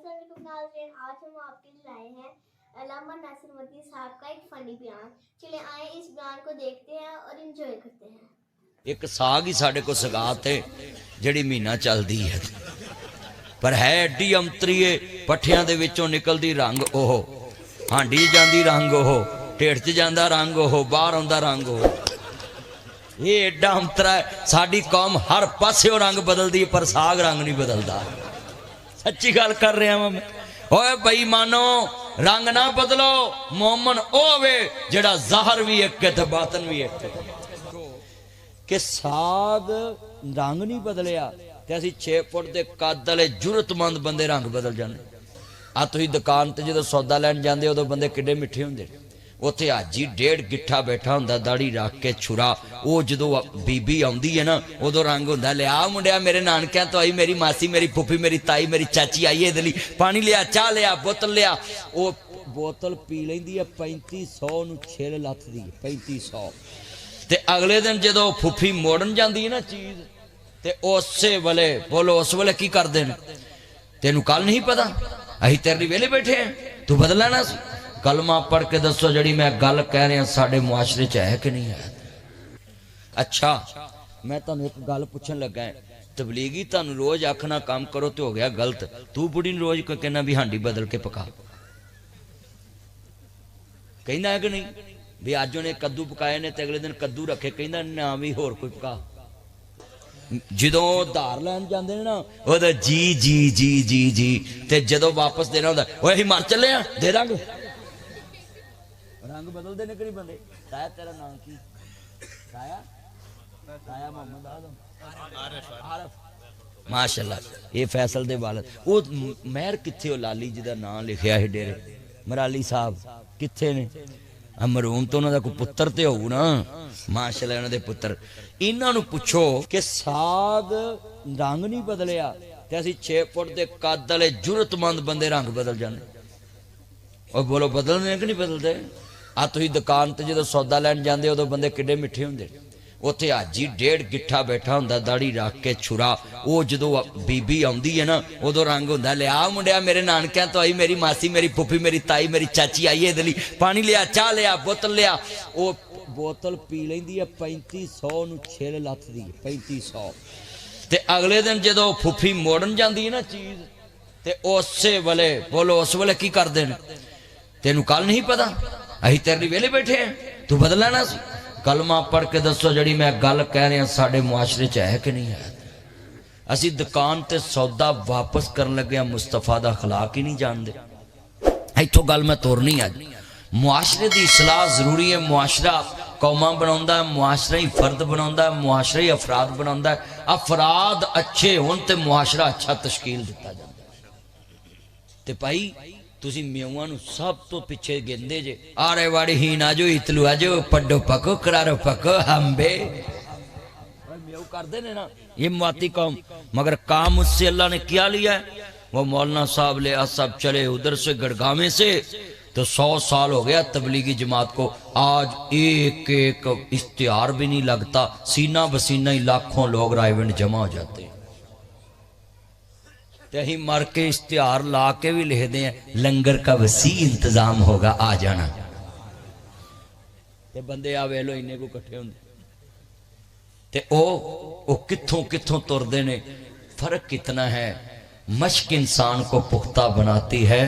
अस्सलाम नाज़रीन, आज हम आपके लिए लाए हैं अल्लामा नासिरुद्दीन साहब का एक फनी बयान। चले आए इस बयान को देखते हैं और इंजॉय करते हैं। एक साग ही साढ़े को सगात है जिहड़ी महीना चलदी है, पर है एडी अंतरीए पट्ठियां दे विचों निकलदी रंग ओह, हांडी जांदी रंग ओह, ढेड च जांदा रंग ओह, बाहर आउंदा रंग ओह। ये एडा अंतरा है, साडी कौम हर पासेओ रंग बदलदी है पर साग रंग नहीं बदलदा। सच्ची गल कर रहा मैं। ओए बेईमानो, रंग ना बदलो, मोमन ओ वे जेड़ा ज़ाहर भी एक ते बातन भी एक कि साग रंग नहीं बदलिया ते असीं 6 फुट दे कद वाले जुरतमंद बंदे रंग बदल जाने। आ तुसीं दुकान ते जदों सौदा लैण जांदे उदों बंदे किड्डे मिठे हुंदे, उत्थे हाजी 1.5 गिट्ठा बैठा हुंदा दाड़ी रख के छुरा, वो जदों बीबी आउंदी है ना उदों रंग हुंदा लिया मुंडिया मेरे नानकियां तो आई, मेरी मासी मेरी फुफी मेरी ताई मेरी चाची आई है दली, पानी लिया चाह लिया बोतल लिया। वो बोतल पी लैंदी है 3500 नूं छिल लथदी है 3500। ते अगले दिन जदों फुफी मोड़न जांदी है ना चीज ते उसे वेले बोलो उस वेले की करदे ने, तेनू कल नहीं पता असीं तेरे वेले बैठे हैं तू बदल लेना सी। कलमा पढ़ के दसो जड़ी मैं गल कह रहा साडे मुआशरे च है कि नहीं है। अच्छा मैं तुहानू एक गल पुछन लगा है, तबलीगी तुहानू रोज आखना काम करो तो हो गया गलत, तू बुढ़ी रोज को कहना भी हांडी बदल के पका, कहना है कि नहीं भी अज उन्हें कद्दू पकाए ने ते अगले दिन कद्दू रखे, कहना ना भी होर कोई पका। जदों धार लैन जांदे ने ना ओदा जी जी जी जी जी ते जदों वापस देना होंदा ओए असीं मर चले आ दे रंग, रंग बदलते ने कई बंदे। ताया तेरा नाम की? ताया ताया मोहम्मद आरफ माशाअल्लाह। ये फैसल दे वालद वो महर किथे हो लाली जी दा नाम लिखिया है डेरे मराली साहब किथे ने? मरूम तो उन्होंने कोई पुत्र ते होऊ ना माशाअल्लाह, उन्होंने पुत्र। इन्हां नूं पुछो कि साग रंग नहीं बदलिया ते असीं 6 फुट दे कद वाले जुरतमंद बंदे रंग बदल जाने। और बोलो बदलने कि नहीं बदलते? आ तुसीं दुकान ते जदों सौदा लैण जांदे उदों बंदे किड्डे मिठे हुंदे, उत्थे हाजी 1.5 गिट्ठा बैठा हुंदा दाड़ी रख के छुरा, वो जदों बीबी आउंदी है ना उदों रंग हुंदा लिया मुंडिया मेरे नानकियां तो आई, मेरी मासी मेरी फुफी मेरी ताई मेरी चाची आई है दली, पानी लिया चाह लिया बोतल लिया। वो बोतल पी लैंदी है 3500 नूं छिल लथदी है 3500। ते अगले दिन जदों फुफी मोड़न जांदी है ना चीज ते उसे वेले बोलो उस वेले की करदे ने, तेनू कल नहीं पता असीं तेरे वेले बैठे हैं तू बदल लेना सी। कलमा पढ़ के दसो जड़ी मैं गल कह रहा साडे मुआशरे च है कि नहीं है। असी दुकान ते सौदा वापस करन लगे मुस्तफा दा अखलाक ही नहीं जानते। इत्थों गल मैं तोड़नी अज। मुआशरे दी इस्लाह जरूरी है। मुआशरा कौमां बनाउंदा है, मुआशरा ही फर्द बनाउंदा है, मुआशरा ही अफराद बनाउंदा है। अफराद अच्छे होण ते मुआशरा अच्छा तशकील दिता जांदा है। ते भाई तुसी मेवां नूं सब तो पिछे गिनदे जे, आरे वाड़ी ही ना जो इतलू आजो पड्डो पको करारो पको हम्बे मेव करदे ने ना ये मुआती कौम। मगर काम उससे अल्लाह ने क्या लिया है? वो मौलाना साहब ले सब चले उधर से गड़गामे से तो 100 साल हो गया तबलीगी जमात को, आज एक एक इश्तिहार भी नहीं लगता, सीना बसीना ही लाखों लोग रायविंड जमा हो जाते हैं। अहीं मर के इश्तिहार ला के भी लिखते हैं लंगर का वसी इंतजाम होगा आ जाना, ते बंदे आ वेलो इन्ने को इकट्ठे होंदे ते ओ कित्थों कित्थों तुरदे ने। फर्क कितना है, मश्क इंसान को पुख्ता बनाती है।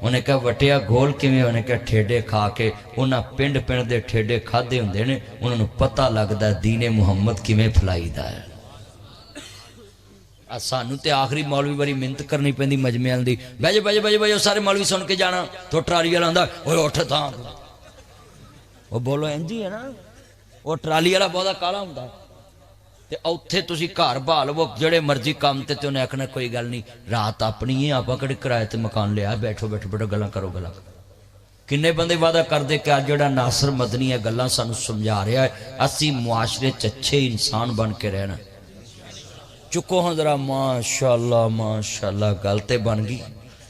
उन्हें कहा वटिया गोल किवें, उन्हें कहा ठेडे खा के। उन्हां पिंड पिंड दे ठेडे खाधे हुंदे ने, उन्हां नूं पता लगदा दीने मुहम्मद किवें फैलाईदा है। सानू ते आखिरी मौलवी बारी मिन्नत करनी पैंदी मजमे दी, बह जाओ सारे मौलवी सुन के जाना। तो ट्राली वाला आंदा ओए उठ तां, वो बोलो इंज ही है ना। वो ट्राली वाला बहुत काला हुंदा ते उत्थे तुसीं घर बहा लवो जेड़े मर्जी काम ते उन्हें आखना कोई गल नहीं रात अपनी है, आपां किहड़े किराए ते मकान लिया, बैठो बैठो बैठो गल्लां करो गल्लां। किन्ने बंदे वादा करदे कि अज जेड़ा नासर मदनी है गल्लां सानू समझा रहा है असीं मुआशरे च अच्छे इंसान बन के रहना। चुको हाँ जरा माशाअल्लाह माशाअल्लाह, गल ते बन गई।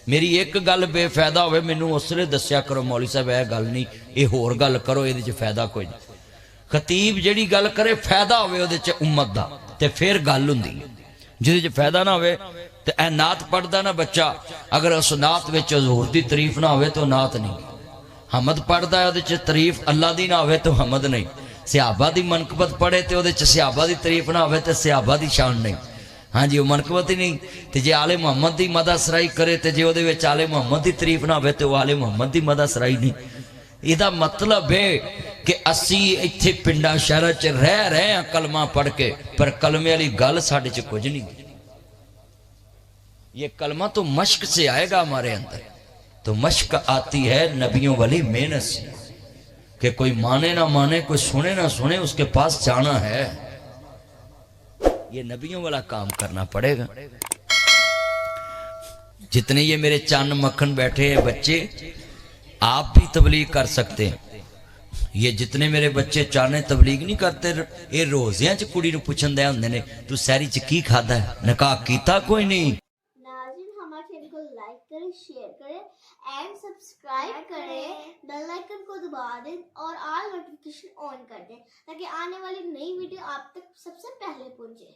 मेरी एक गल बेफायदा होवे मैनू उसले दस्या करो मौली साहब यह गल नहीं, ये होर गल करो ये फायदा कोई नहीं। खतीब जिहड़ी गल करे फायदा होवे उहदे च उम्मत दा ते फिर गल हुंदी, जिहदे च फायदा ना होवे ਤੇ ਇਹ ਨਾਤ ਪੜਦਾ ਨਾ ਬੱਚਾ, ਅਗਰ ਉਸ ਨਾਤ ਵਿੱਚ ਹਜ਼ੂਰ ਦੀ ਤਾਰੀਫ ਨਾ ਹੋਵੇ ਤਾਂ ਨਾਤ ਨਹੀਂ। ਹਮਦ ਪੜਦਾ ਉਹਦੇ ਚ ਤਾਰੀਫ ਅੱਲਾ ਦੀ ਨਾ ਹੋਵੇ ਤਾਂ ਹਮਦ ਨਹੀਂ। ਸਿਹਾਬਾ ਦੀ ਮਨਕਬਤ ਪੜੇ ਤੇ ਉਹਦੇ ਚ ਸਿਹਾਬਾ ਦੀ ਤਾਰੀਫ ਨਾ ਹੋਵੇ ਤੇ ਸਿਹਾਬਾ ਦੀ ਸ਼ਾਨ ਨਹੀਂ। हाँ जी, वो मनकबत ही नहीं। तो जे आले मुहम्मद की मदा सराई करे तो जे ਉਹਦੇ ਵਿੱਚ आले मुहम्मद की तारीफ ना होवे तो आले मुहम्मद की मदा सराई नहीं। ਇਹਦਾ मतलब है कि असी इत्थे पिंडा शहर च रह रहे हैं कलमा पढ़ के, पर कलमे वाली गल साडे च कुछ नहीं। ये कलमा तो मश्क से आएगा हमारे अंदर। तो मश्क आती है नबियों वाली मेहनत से, कि कोई माने ना माने, कोई सुने ना सुने, उसके पास जाना है। ये नबियों वाला काम करना पड़ेगा। जितने ये मेरे चन्न मक्खन बैठे हैं बच्चे, आप भी तबलीग कर सकते हैं। ये जितने मेरे बच्चे चाने तबलीग नहीं करते, ये रोज़ियां च कुड़ी नूं पुछण दे हुंदे ने तू सहरी च की खादा है, निकाह कीता कोई नहीं। नाज़रीन, हमारे चैनल को लाइक करें, शेयर करें एंड सब्सक्राइब करें, बेल आइकन को दबा दें और ऑल नोटिफिकेशन ऑन कर दें ताकि आने वाली नई वीडियो आप तक सबसे पहले पहुंचे।